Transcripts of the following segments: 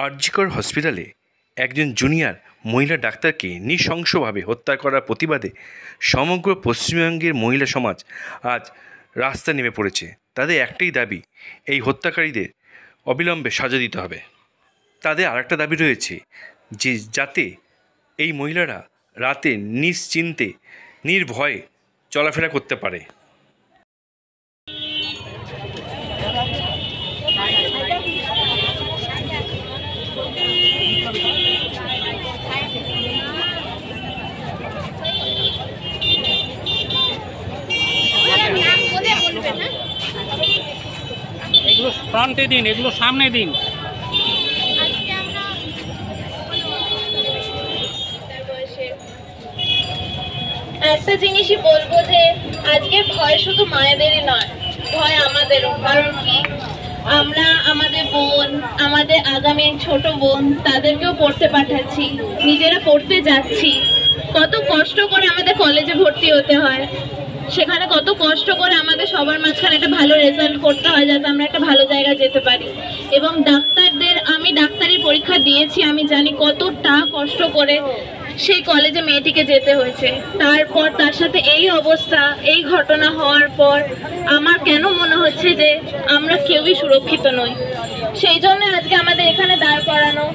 আরজিকর হসপিটালে একজন জুনিয়র মহিলা ডাক্তারকে নৃশংসভাবে হত্যা করার প্রতিবাদে সমগ্র পশ্চিমবঙ্গের মহিলা সমাজ আজ রাস্তায় নেমে পড়েছে। তাদের একটাই দাবি, এই হত্যাকারীদের অবিলম্বে সাজা দিতে হবে। তাদের আরেকটা দাবি রয়েছে যে যাতে এই মহিলারা রাতে নিশ্চিন্তে নির্ভয়ে চলাফেরা করতে পারে। এগুলো ফ্রন্টে দিন, এগুলো সামনে দিন। একটা জিনিসই বলবো যে আজকে ভয় শুধু মায়েদেরই নয়, ভয় আমাদেরও। কারণ কি, আমরা আমাদের বোন, আমাদের আগামী ছোট বোন, তাদেরকেও পড়তে পাঠাচ্ছি, নিজেরা পড়তে যাচ্ছি। কত কষ্ট করে আমাদের কলেজে ভর্তি হতে হয়, সেখানে কত কষ্ট করে আমাদের সবার মাঝখানে একটা ভালো রেজাল্ট করতে হয় যাতে আমরা একটা ভালো জায়গায় যেতে পারি। এবং ডাক্তারদের, আমি ডাক্তারি পরীক্ষা দিয়েছি, আমি জানি কতটা কষ্ট করে সেই কলেজে মেয়েটিকে যেতে হয়েছে। তারপর তার সাথে এই অবস্থা, এই ঘটনা হওয়ার পর আমার কেন মনে হচ্ছে যে আমরা কেউই সুরক্ষিত নই। সেই জন্য আজকে আমাদের এখানে দাঁড় করানো।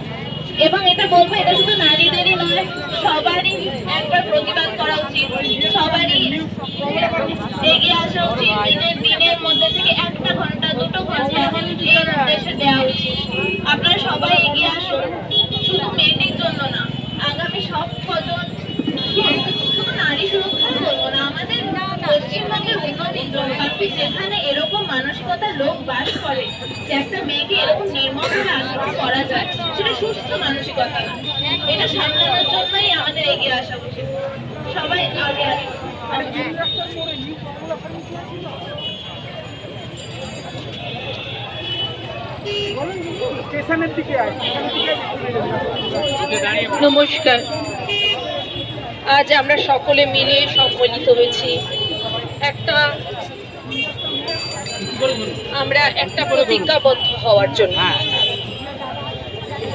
এবং এটা বলবো, এটা শুধু নারীদেরই নয়, সবারই একবার প্রতিবাদ করা উচিত, সবারই এগিয়ে আসা উচিত। দিনের মধ্যে থেকে 1 ঘন্টা 2 ঘন্টা এই উদ্দেশ্যে দেওয়া উচিত। আপনারা সবাই এগিয়ে আসুন, শুধু মেয়েটির জন্য না, আগামী সব কজন, শুধু নারী সুরক্ষা বলবো না, আমাদের পশ্চিমবঙ্গের উন্নতির জন্য। কারণ যেখানে এরকম মানসিকতার লোক বাস করে যে একটা মেয়েকে এরকম নির্মমভাবে আক্রমণ করা যায়, সেটা সুস্থ মানসিকতা না। এটা সামলানোর জন্যই আমাদের এগিয়ে আসা উচিত। সবাই আগে আসুন। নমস্কার। আজ আমরা সকলে মিলে সম্মিলিত হয়েছি আমরা একটা প্রতিজ্ঞাবদ্ধ হওয়ার জন্য।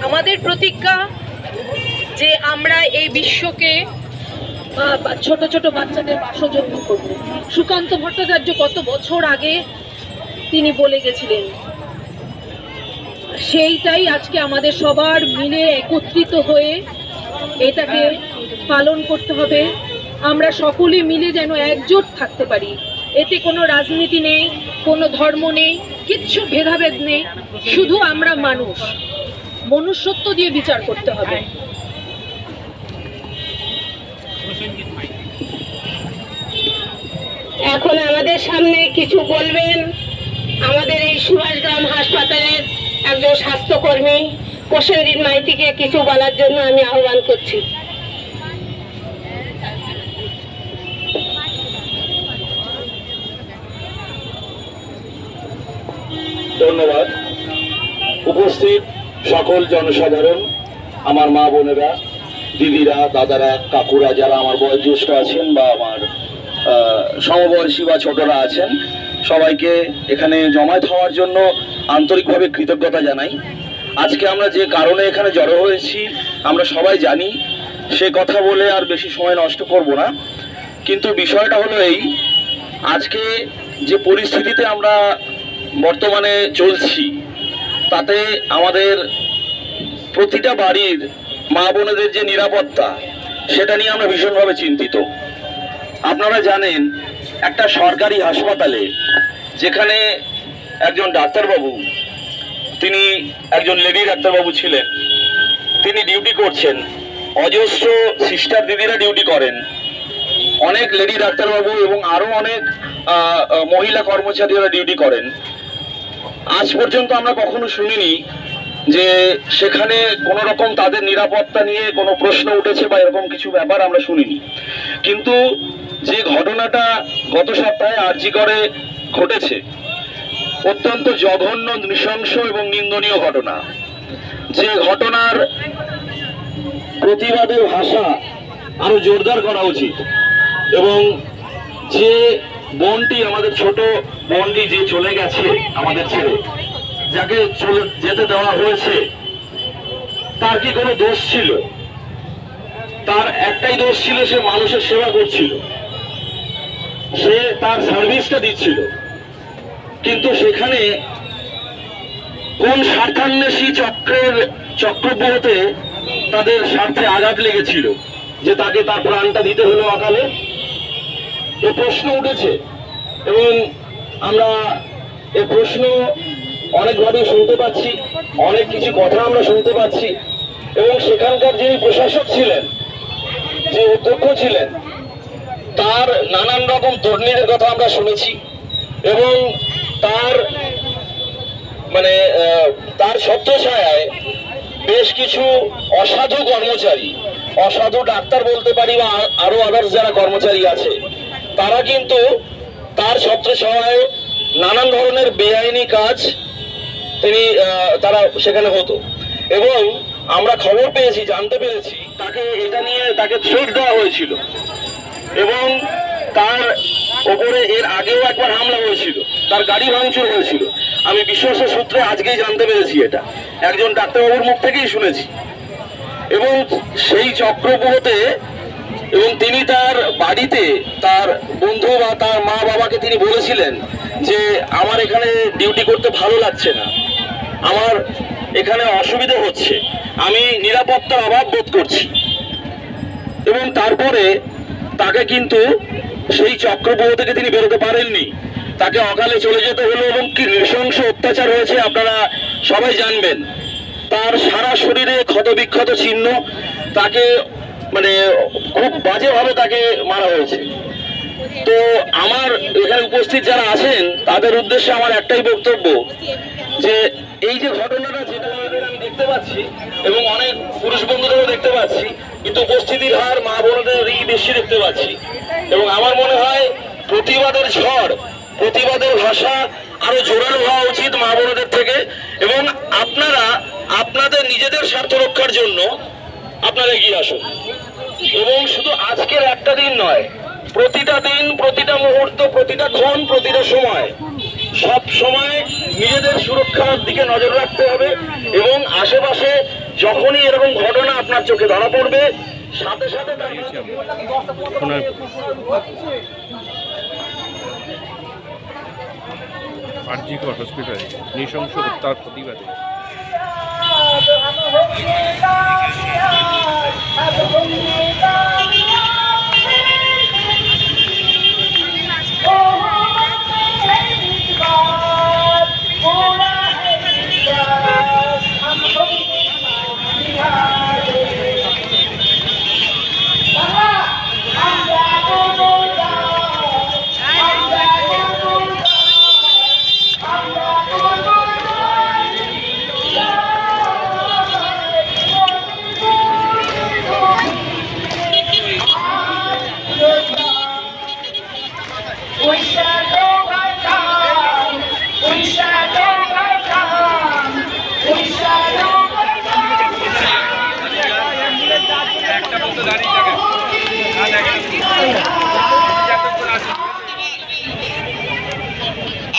আমাদের প্রতিজ্ঞা যে আমরা এই বিশ্বকে ছোট ছোট বাচ্চাদের বাসযোগ্য করব। সুকান্ত ভট্টাচার্য কত বছর আগে তিনি বলে গেছিলেন, সেইটাই আজকে আমাদের সবার মিলে একত্রিত হয়ে এটাকে পালন করতে হবে। আমরা সকলে মিলে যেন একজোট থাকতে পারি। এতে কোনো রাজনীতি নেই, কোনো ধর্ম নেই, কিচ্ছু ভেদাভেদ নেই, শুধু আমরা মানুষ, মনুষ্যত্ব দিয়ে বিচার করতে হবে। এখন আমাদের সামনে কিছু বলবেন আমাদের এই সুভাষগ্রাম হাসপাতালের একজন স্বাস্থ্যকর্মী প্রসেনজিৎ মাইতিকে কিছু বলার জন্য আমি আহ্বান করছি। ধন্যবাদ। উপস্থিত সকল জনসাধারণ, আমার মা বোনেরা, দিদিরা, দাদারা, কাকুরা, যারা আমার বয়োজ্যেষ্ঠ আছেন বা আমার সমবয়সী বা ছোটরা আছেন, সবাইকে এখানে জমায়েত হওয়ার জন্য আন্তরিকভাবে কৃতজ্ঞতা জানাই। আজকে আমরা যে কারণে এখানে জড়ো হয়েছি আমরা সবাই জানি, সে কথা বলে আর বেশি সময় নষ্ট করব না। কিন্তু বিষয়টা হলো এই, আজকে যে পরিস্থিতিতে আমরা বর্তমানে চলছি, তাতে আমাদের প্রতিটা বাড়ির মা বোনেদের যে নিরাপত্তা, সেটা নিয়ে আমরা ভীষণভাবে চিন্তিত। আপনারা জানেন, একটা সরকারি হাসপাতালে যেখানে একজন ডাক্তারবাবু, তিনি একজন লেডি ডাক্তারবাবু ছিলেন, তিনি ডিউটি করছেন, অজস্র সিস্টার দিদিরা ডিউটি করেন, অনেক লেডি ডাক্তারবাবু এবং আরো অনেক মহিলা কর্মচারীরা ডিউটি করেন। আজ পর্যন্ত আমরা কখনো শুনিনি যে সেখানে কোনো রকম তাদের নিরাপত্তা নিয়ে কোনো প্রশ্ন উঠেছে বা এরকম কিছু ব্যাপার আমরা শুনিনি। কিন্তু যে ঘটনাটা গত সপ্তাহে আরজিকরে ঘটেছে, অত্যন্ত জঘন্য, নৃশংস এবং নিন্দনীয় ঘটনা। যে ঘটনার প্রতিবাদের ভাষা আরো জোরদার করা উচিত। এবং যে বোনটি, আমাদের ছোট বোনটি যে চলে গেছে আমাদের ছেড়ে, যাকে চলে যেতে দেওয়া হয়েছে, কি কোনো দোষ ছিল? তার একটাই দোষ ছিল, সে মানুষের সেবা করছিল, সে তার সার্ভিসটা দিচ্ছিল। কিন্তু সেখানে কোন স্বার্থান্বেষী চক্রব্যূহতে তাদের স্বার্থে আঘাত লেগেছিল যে তাকে তার প্রাণটা দিতে হলো অকালে? এ প্রশ্ন উঠেছে এবং আমরা এ প্রশ্ন অনেকভাবে শুনতে পাচ্ছি, অনেক কিছু কথা আমরা শুনতে পাচ্ছি। এবং সেখানকার যিনি প্রশাসক ছিলেন, যে অধ্যক্ষ ছিলেন, তার নানান রকম দুর্নীতির কথা আমরা শুনেছি। এবং তার তার ছত্রছায়ায় বেশ কিছু অসাধু কর্মচারী, অসাধু ডাক্তার বলতে পারি, বা আরো আদার্স যারা কর্মচারী আছে, তারা কিন্তু তার ছত্রছায়ায় নানান ধরনের বেআইনি কাজ তারা সেখানে হতো। এবং আমরা খবর পেয়েছি, জানতে পেরেছি, তাকে এটা নিয়ে তাকে থ্রেট দেওয়া হয়েছিল এবং তার ওপরে এর আগেও একবার হামলা হয়েছিল, তার গাড়ি ভাঙচুর হয়েছিল। আমি বিশ্বস্ত সূত্রে আজকেই জানতে পেরেছি, এটা একজন ডাক্তারবাবুর মুখ থেকেই শুনেছি। এবং সেই চক্রব্যূহতে এবং তিনি তার বাড়িতে তার বন্ধু বা তার মা বাবাকে তিনি বলেছিলেন যে আমার এখানে ডিউটি করতে ভালো লাগছে না, আমার এখানে অসুবিধা হচ্ছে, আমি নিরাপত্তার অভাব বোধ করছি। এবং তারপরে তাকে কিন্তু সেই চক্রব্যূহ থেকে তিনি বেরোতে পারেননি, তাকে অকালে চলে যেতে হলো। এবং কি নৃশংস অত্যাচার হয়েছে আপনারা সবাই জানবেন। তার সারা শরীরে ক্ষতবিক্ষত চিহ্ন, তাকে খুব বাজেভাবে তাকে মারা হয়েছে। তো আমার এখানে উপস্থিত যারা আছেন তাদের উদ্দেশ্যে আমার একটাই বক্তব্য, যে এই যে ঘটনাটা, যেটা আমি দেখতে পাচ্ছি এবং অনেক পুরুষ বন্ধুদেরও দেখতে পাচ্ছি, কিন্তু উপস্থিতির হার মা বোনদেরই বেশি দেখতে পাচ্ছি। এবং আমার মনে হয় প্রতিবাদের ঝড়, প্রতিবাদের ভাষা আরো জোরালো হওয়া উচিত মা বোনদের থেকে। এবং আপনারা আপনাদের নিজেদের স্বার্থ রক্ষার জন্য আপনারা এগিয়ে আসুন। এবং শুধু আজকের একটা দিন নয়, প্রতিটা দিন, প্রতিটা মুহূর্ত, প্রতিটা ক্ষণ, প্রতিটা সময়, সব সময় নিজেদের সুরক্ষার দিকে নজর রাখতে হবে। এবং আশেপাশে যখনই এরকম ঘটনা আপনার চোখে ধরা পড়বে, সাথে সাথে আরজিকর হসপিটালে নৃশংস হত্যার প্রতিবাদে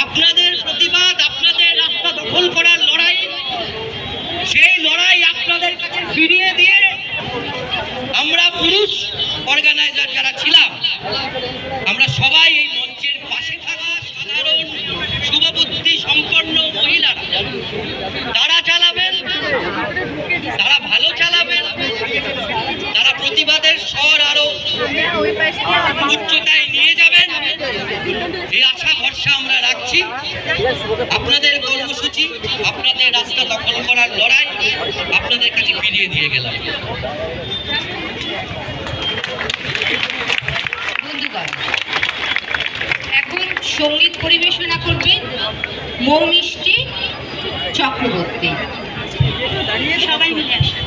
আপনাদের প্রতিবাদ, আপনাদের রাস্তা দখল করার লড়াই, সেই লড়াই আপনাদের কাছে ফিরিয়ে দিয়ে আমরা পুরুষ অর্গানাইজার যারা ছিলাম, আমরা সবাই এই মঞ্চের পাশে থাকা সাধারণ শুভবুদ্ধি সম্পন্ন মহিলারা, তারা চালাবেন, তারা ভালো চালাবেন, তারা প্রতিবাদের স্বর আরো উচ্চতায় নিয়ে যাবেন, এই আশা ভরসা আমরা রাখছি। আপনাদের কর্মসূচি, আপনাদের রাস্তা দখল করার লড়াই আপনাদের কাছে ফিরিয়ে দিয়ে গেলাম। বন্ধুগণ, এখন সঙ্গীত পরিবেশনা করবেন মৌমিষ্টি চক্রবর্তী। সবাই মিলে আসেন।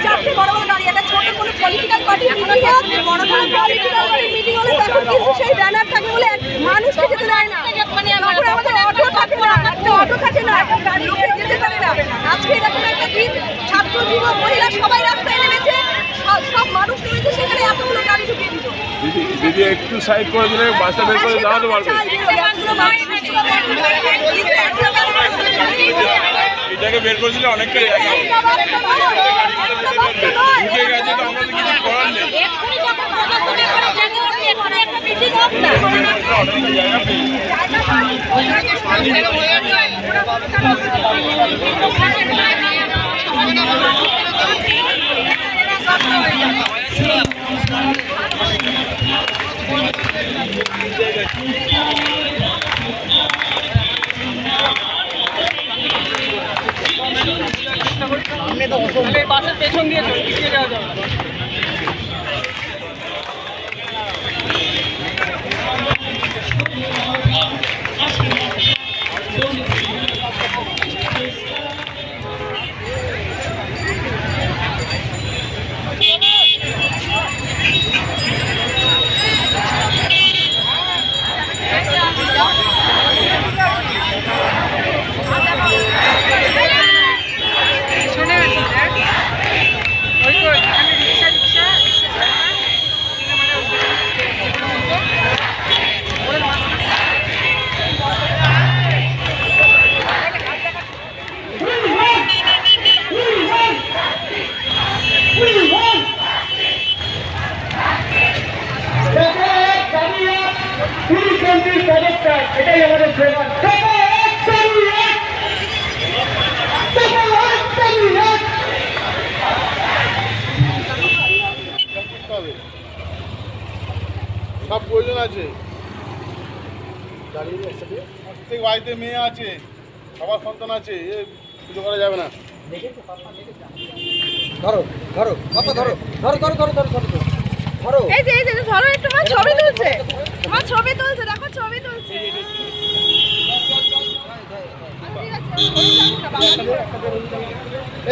চারটে বড় বড় গাড়ি, একটা ছোট কোনো পলিটিক্যাল পার্টি মিটিং বড় বড় পলিটিক্যাল পার্টি মিটিং হলে তখন কিছু সেই ব্যানার থাকে বলে মানুষকে যেতে দেয় না। তারপরে আমাদের অটো থাকে না, অটো থাকে না, লোকে যেতে পারে না। আজকে এরকম একটা দিন, ছাত্র যুবক মহিলা সবাই রাস্তায় নেমেছে, সব মানুষ নেমেছে, সেখানে এতগুলো গাড়ি ঢুকিয়ে দিল। দিদি একটু সাইড করে দিলে বাসটা বের করে দাঁড়াতে পারবে। এটাকে বের করে দিলে অনেকটাই ঢুকে গেছে, তো আমাদের কিছু করার নেই। বাসের পেছন দিয়ে যাওয়া যাবে। এটাই আমাদের ফেভার। সব প্রয়োজন আছে, প্রত্যেক বাড়িতে মেয়ে আছে, সবার সন্তান আছে, এ পুজো করা যাবে না। ধরো ধরো বাবা, ধরো ধরো ধরো ধরো ধরো ধরো ধরো, এই যে ধরো একটু, মা ছবি তুলছে, মা ছবি তুলছে, দেখো ছবি তুলছে।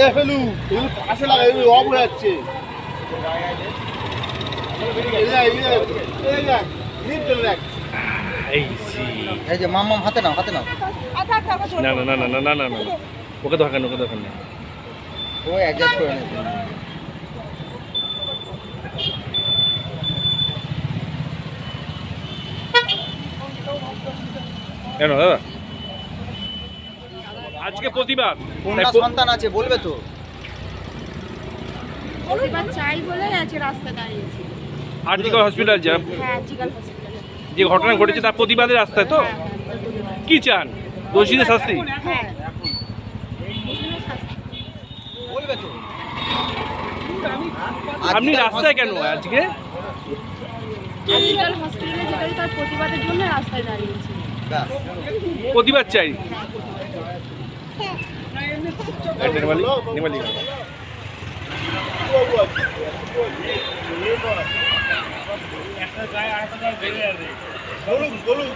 এ ফেলু, এগুলো পাশে লাগা, এগুলো অফ হয়ে যাচ্ছে। এই যে মাম হাতে নাও, হাতে নাও। না না না না না না না না, ওকে দরকার নেই, ওকে দরকার নেই, ও অ্যাডজাস্ট করে নেবে। কেন দাদা আজকে প্রতিবাদ? কোনটা সন্তান আছে বলবে তো? প্রতিবাদ চাই বলে আছে রাস্তা দাঁড়িয়েছি। আরজিকর হসপিটাল যা, হ্যাঁ আরজিকর হসপিটালে যে ঘটনা ঘটেছে তার প্রতিবাদের রাস্তায় তো কি চান? দোষীদের শাস্তি? হ্যাঁ বলবে তো। আপনি রাস্তায় কেন আজকে? আরজিকর হসপিটালে যেটা তার প্রতিবাদের জন্য রাস্তায় দাঁড়িয়েছি। প্রতিবাদ চাই। নেমালি নেমালি একটা গায়ে আরেকটা গায়ে বেড়ে যাবে। বলুন